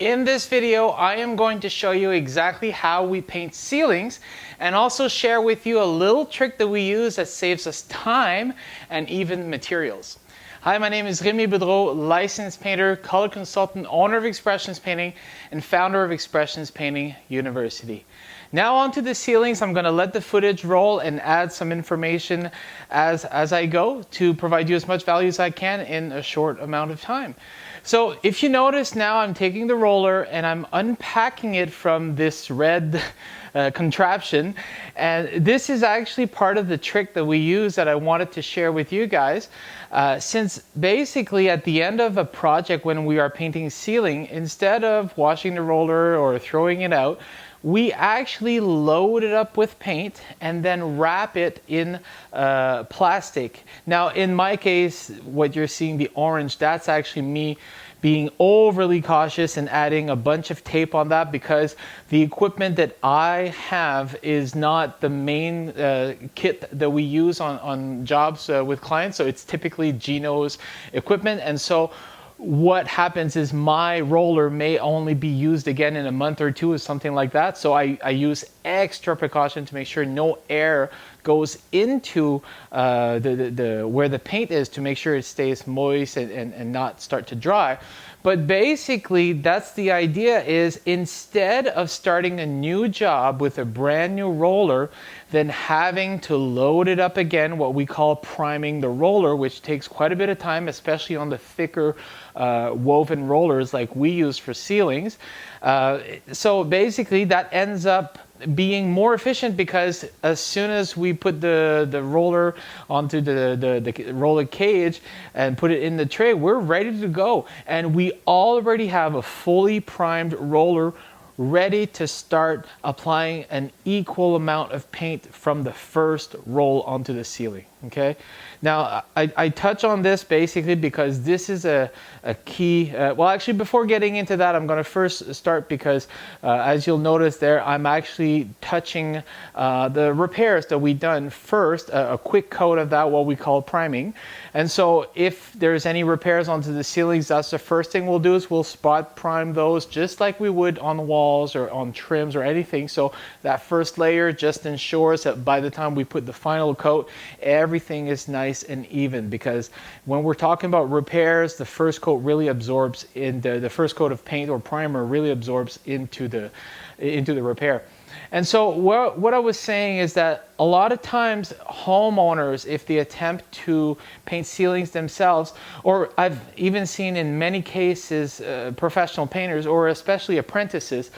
In this video, I am going to show you exactly how we paint ceilings and also share with you a little trick that we use that saves us time and even materials. Hi, my name is Remy Boudreau, licensed painter, color consultant, owner of Expressions Painting, and founder of Expressions Painting University. Now onto the ceilings. I'm going to let the footage roll and add some information as I go to provide you as much value as I can in a short amount of time. So if you notice now, I'm taking the roller and I'm unpacking it from this red contraption. And this is actually part of the trick that we use that I wanted to share with you guys. Since basically at the end of a project when we are painting ceiling, instead of washing the roller or throwing it out, we actually load it up with paint and then wrap it in plastic. Now, in my case, what you're seeing, the orange, that's actually me being overly cautious and adding a bunch of tape on that because the equipment that I have is not the main kit that we use on jobs with clients. So it's typically Gino's equipment. And so what happens is my roller may only be used again in a month or two or something like that. So I use extra precaution to make sure no air goes into where the paint is to make sure it stays moist and not start to dry. But basically, that's the idea, is instead of starting a new job with a brand new roller, then having to load it up again, what we call priming the roller, which takes quite a bit of time, especially on the thicker woven rollers like we use for ceilings. So basically, that ends up being more efficient because as soon as we put the roller onto the roller cage and put it in the tray, we're ready to go. And we already have a fully primed roller ready to start applying an equal amount of paint from the first roll onto the ceiling. Okay. Now, I touch on this basically because this is a key. Well, actually, before getting into that, I'm going to first start because as you'll notice there, I'm actually touching the repairs that we've done first, a quick coat of that, what we call priming. And so if there's any repairs onto the ceilings, that's the first thing we'll do is we'll spot prime those just like we would on the walls or on trims or anything. So that first layer just ensures that by the time we put the final coat, everything is nice and even, because when we're talking about repairs, the first coat really absorbs in the first coat of paint or primer really absorbs into the repair. And so what I was saying is that a lot of times homeowners, if they attempt to paint ceilings themselves, or I've even seen in many cases professional painters or especially apprentices,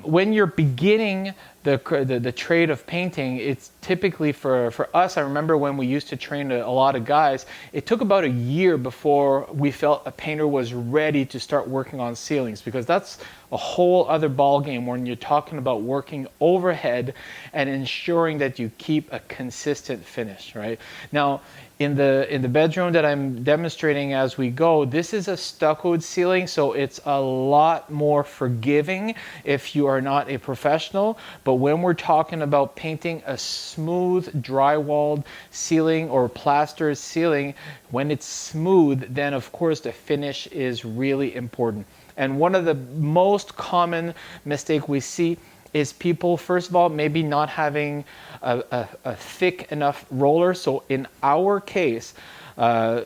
when you're beginning the trade of painting, it's typically for us, I remember when we used to train a lot of guys, it took about a year before we felt a painter was ready to start working on ceilings, because that's a whole other ball game when you're talking about working overhead and ensuring that you keep a consistent finish, right? Now, in the bedroom that I'm demonstrating as we go, this is a stuccoed ceiling, so it's a lot more forgiving if you are not a professional. But when we're talking about painting a smooth drywalled ceiling or plastered ceiling, when it's smooth, then of course the finish is really important. And one of the most common mistake we see is people, first of all, maybe not having a thick enough roller. So in our case,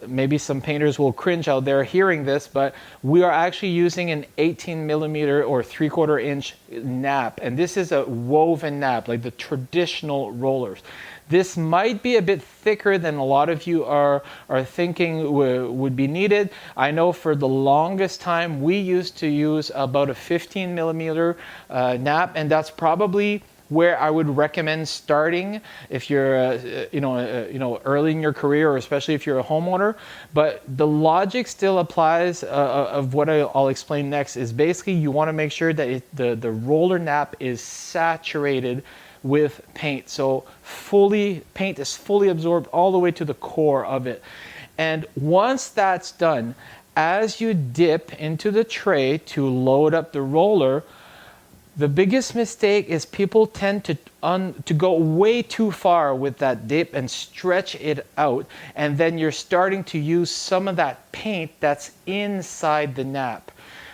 maybe some painters will cringe out there hearing this, but we are actually using an 18 millimeter or 3/4 inch nap. And this is a woven nap, like the traditional rollers. This might be a bit thicker than a lot of you are thinking would be needed. I know for the longest time we used to use about a 15 millimeter nap, and that's probably where I would recommend starting if you're early in your career, or especially if you're a homeowner. But the logic still applies of what I'll explain next. Is basically you want to make sure that the roller nap is saturated with paint, so paint is fully absorbed all the way to the core of it. And once that's done, as you dip into the tray to load up the roller, the biggest mistake is people tend to go way too far with that dip and stretch it out, and then you're starting to use some of that paint that's inside the nap.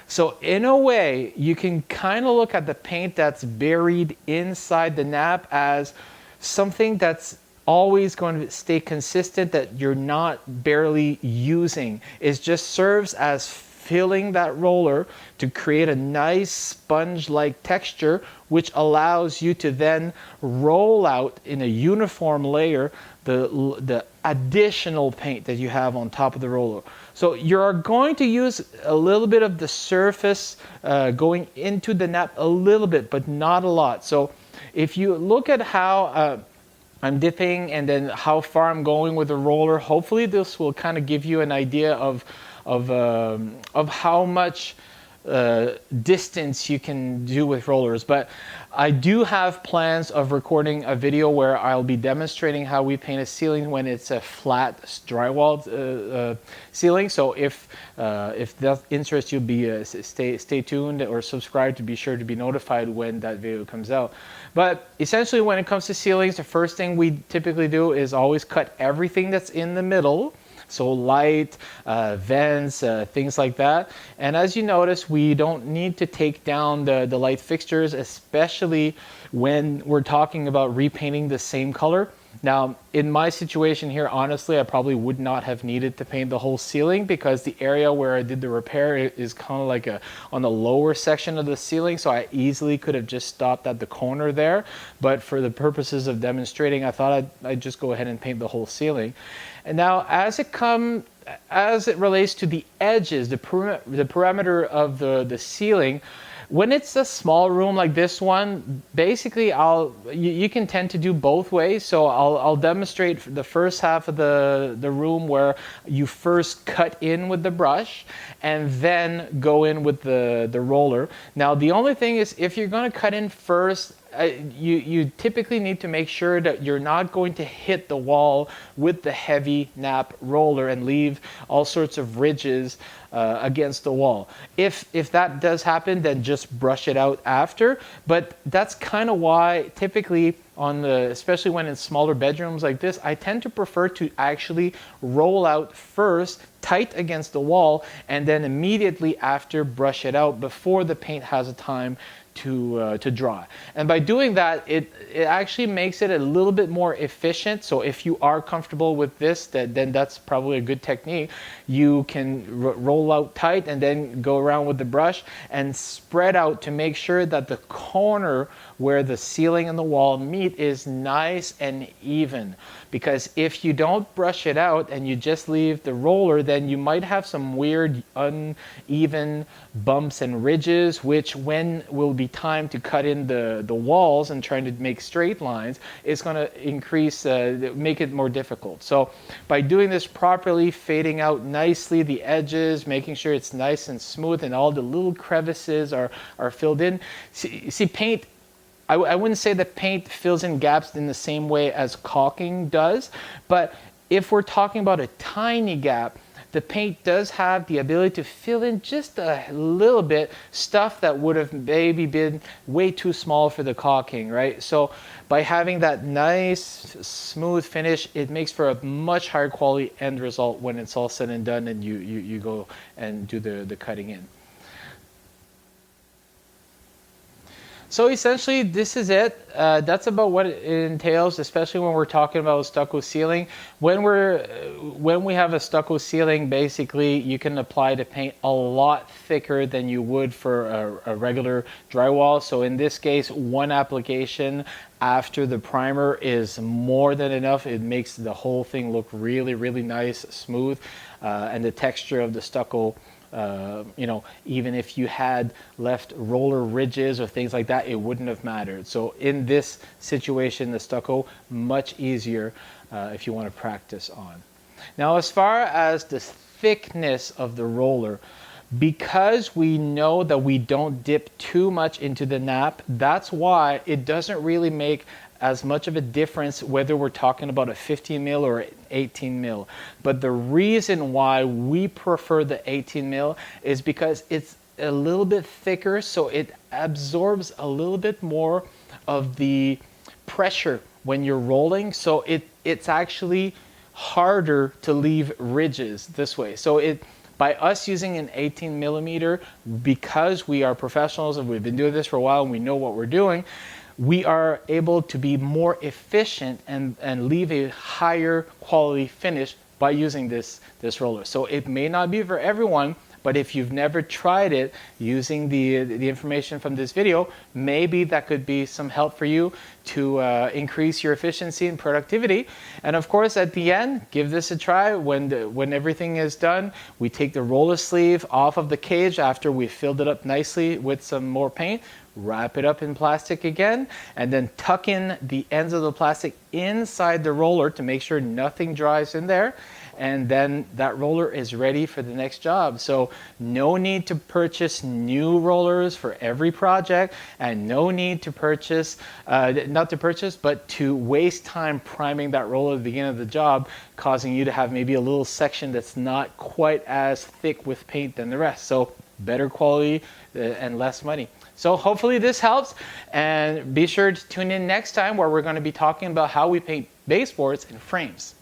So in a way, you can kind of look at the paint that's buried inside the nap as something that's always going to stay consistent, that you're not barely using. It just serves as filling that roller to create a nice sponge-like texture, which allows you to then roll out in a uniform layer the additional paint that you have on top of the roller. So you're going to use a little bit of the surface going into the nap a little bit, but not a lot. So if you look at how I'm dipping and then how far I'm going with the roller, hopefully this will kind of give you an idea of how much distance you can do with rollers. But I do have plans of recording a video where I'll be demonstrating how we paint a ceiling when it's a flat drywall ceiling. So if that interests you, stay tuned or subscribe to be sure to be notified when that video comes out. But essentially, when it comes to ceilings, the first thing we typically do is always cut everything that's in the middle. So light, vents, things like that. And as you notice, we don't need to take down the light fixtures, especially when we're talking about repainting the same color. Now, in my situation here, honestly, I probably would not have needed to paint the whole ceiling because the area where I did the repair is kind of like on the lower section of the ceiling. So I easily could have just stopped at the corner there. But for the purposes of demonstrating, I thought I'd just go ahead and paint the whole ceiling. And now as it relates to the edges, the perimeter of the ceiling, when it's a small room like this one, basically you can tend to do both ways. So I'll demonstrate the first half of the room where you first cut in with the brush and then go in with the roller. Now the only thing is, if you're going to cut in first, you typically need to make sure that you're not going to hit the wall with the heavy nap roller and leave all sorts of ridges against the wall. If that does happen, then just brush it out after. But that's kind of why typically especially when it's smaller bedrooms like this, I tend to prefer to actually roll out first, tight against the wall, and then immediately after brush it out before the paint has a time to dry. And by doing that, it actually makes it a little bit more efficient. So if you are comfortable with this, then that's probably a good technique. You can roll out tight and then go around with the brush and spread out to make sure that the corner where the ceiling and the wall meet is nice and even. Because if you don't brush it out and you just leave the roller, then you might have some weird uneven bumps and ridges, which when will be time to cut in the walls and trying to make straight lines, is going to make it more difficult. So by doing this properly, fading out nicely the edges, making sure it's nice and smooth and all the little crevices are filled in. See, paint, I wouldn't say that paint fills in gaps in the same way as caulking does, but if we're talking about a tiny gap, the paint does have the ability to fill in just a little bit stuff that would have maybe been way too small for the caulking, right? So by having that nice, smooth finish, it makes for a much higher quality end result when it's all said and done and you go and do the cutting in. So essentially, this is it. That's about what it entails, especially when we're talking about a stucco ceiling. When we have a stucco ceiling, basically you can apply the paint a lot thicker than you would for a regular drywall. So in this case, one application after the primer is more than enough. It makes the whole thing look really, really nice, smooth, and the texture of the stucco. Even if you had left roller ridges or things like that, it wouldn't have mattered. So in this situation, the stucco, much easier if you want to practice on. Now, as far as the thickness of the roller, because we know that we don't dip too much into the nap, that's why it doesn't really make as much of a difference whether we're talking about a 15 mil or 18 mil. But the reason why we prefer the 18 mil is because it's a little bit thicker, so it absorbs a little bit more of the pressure when you're rolling. So it's actually harder to leave ridges this way. So By us using an 18 millimeter, because we are professionals and we've been doing this for a while and we know what we're doing, we are able to be more efficient and leave a higher quality finish by using this roller. So it may not be for everyone, but if you've never tried it using the information from this video, maybe that could be some help for you to increase your efficiency and productivity. And of course, at the end, give this a try. When everything is done, we take the roller sleeve off of the cage after we filled it up nicely with some more paint, wrap it up in plastic again, and then tuck in the ends of the plastic inside the roller to make sure nothing dries in there. And then that roller is ready for the next job. So no need to purchase new rollers for every project, and no need to purchase, but to waste time priming that roller at the beginning of the job, causing you to have maybe a little section that's not quite as thick with paint than the rest. So better quality and less money. So hopefully this helps, and be sure to tune in next time where we're going to be talking about how we paint baseboards and frames.